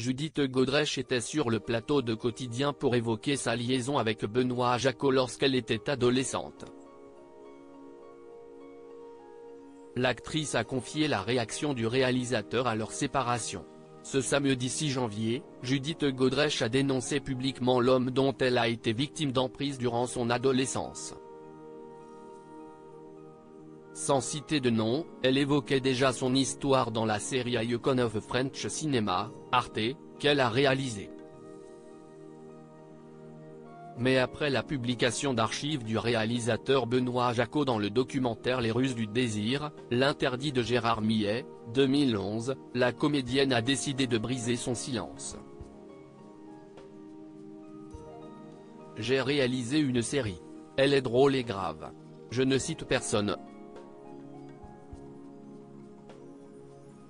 Judith Godrèche était sur le plateau de Quotidien pour évoquer sa liaison avec Benoît Jacot lorsqu'elle était adolescente. L'actrice a confié la réaction du réalisateur à leur séparation. Ce samedi 6 janvier, Judith Godrèche a dénoncé publiquement l'homme dont elle a été victime d'emprise durant son adolescence. Sans citer de nom, elle évoquait déjà son histoire dans la série Icon of French Cinema, Arte, qu'elle a réalisée. Mais après la publication d'archives du réalisateur Benoît Jacot dans le documentaire Les Ruses du désir, l'interdit de Gérard Millet, 2011, la comédienne a décidé de briser son silence. J'ai réalisé une série. Elle est drôle et grave. Je ne cite personne.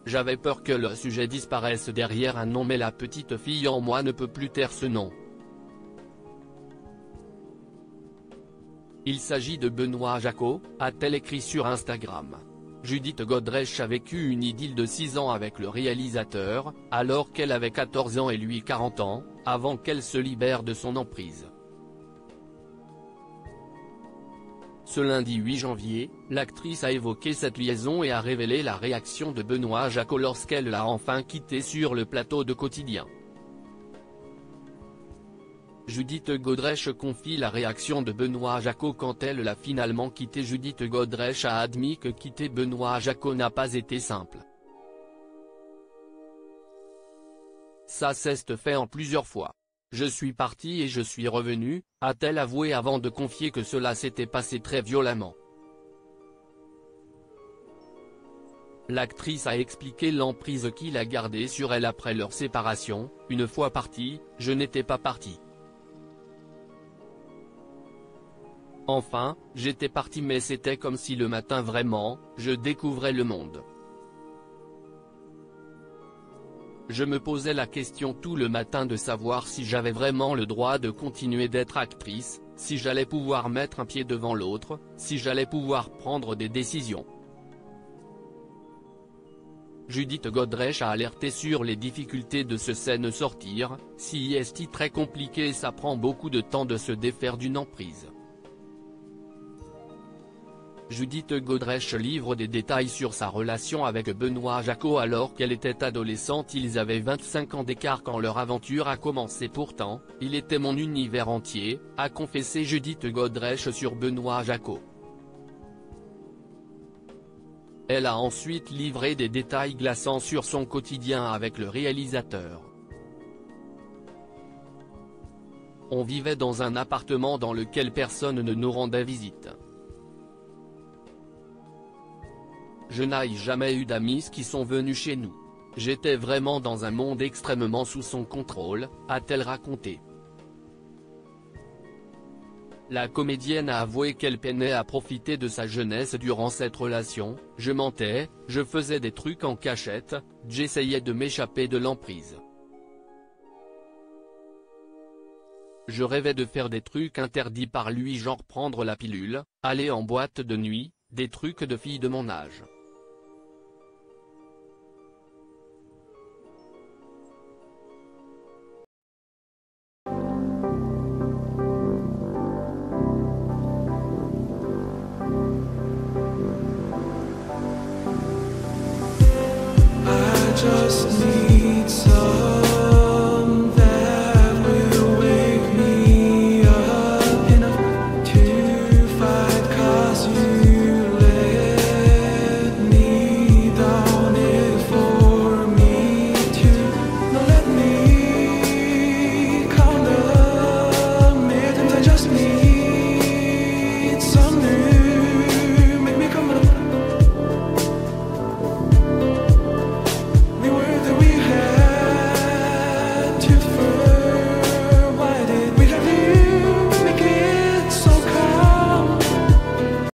J'avais peur que le sujet disparaisse derrière un nom mais la petite fille en moi ne peut plus taire ce nom. Il s'agit de Benoît Jacot, a-t-elle écrit sur Instagram. Judith Godrèche a vécu une idylle de 6 ans avec le réalisateur, alors qu'elle avait 14 ans et lui 40 ans, avant qu'elle se libère de son emprise. Ce lundi 8 janvier, l'actrice a évoqué cette liaison et a révélé la réaction de Benoît Jacot lorsqu'elle l'a enfin quitté sur le plateau de Quotidien. Judith Godrèche confie la réaction de Benoît Jacot quand elle l'a finalement quitté. Judith Godrèche a admis que quitter Benoît Jacot n'a pas été simple. Ça s'est fait en plusieurs fois. Je suis partie et je suis revenue, a-t-elle avoué avant de confier que cela s'était passé très violemment. L'actrice a expliqué l'emprise qu'il a gardée sur elle après leur séparation. Une fois partie, je n'étais pas partie. Enfin, j'étais partie mais c'était comme si le matin vraiment, je découvrais le monde. Je me posais la question tout le matin de savoir si j'avais vraiment le droit de continuer d'être actrice, si j'allais pouvoir mettre un pied devant l'autre, si j'allais pouvoir prendre des décisions. Judith Godrèche a alerté sur les difficultés de se scène sortir, si est très compliqué et ça prend beaucoup de temps de se défaire d'une emprise. Judith Godrèche livre des détails sur sa relation avec Benoît Jacot alors qu'elle était adolescente. Ils avaient 25 ans d'écart quand leur aventure a commencé. Pourtant, il était mon univers entier, a confessé Judith Godrèche sur Benoît Jacot. Elle a ensuite livré des détails glaçants sur son quotidien avec le réalisateur. On vivait dans un appartement dans lequel personne ne nous rendait visite. Je n'ai jamais eu d'amis qui sont venus chez nous. J'étais vraiment dans un monde extrêmement sous son contrôle, a-t-elle raconté. La comédienne a avoué qu'elle peinait à profiter de sa jeunesse durant cette relation. Je mentais, je faisais des trucs en cachette, j'essayais de m'échapper de l'emprise. Je rêvais de faire des trucs interdits par lui, genre prendre la pilule, aller en boîte de nuit, des trucs de filles de mon âge. Just need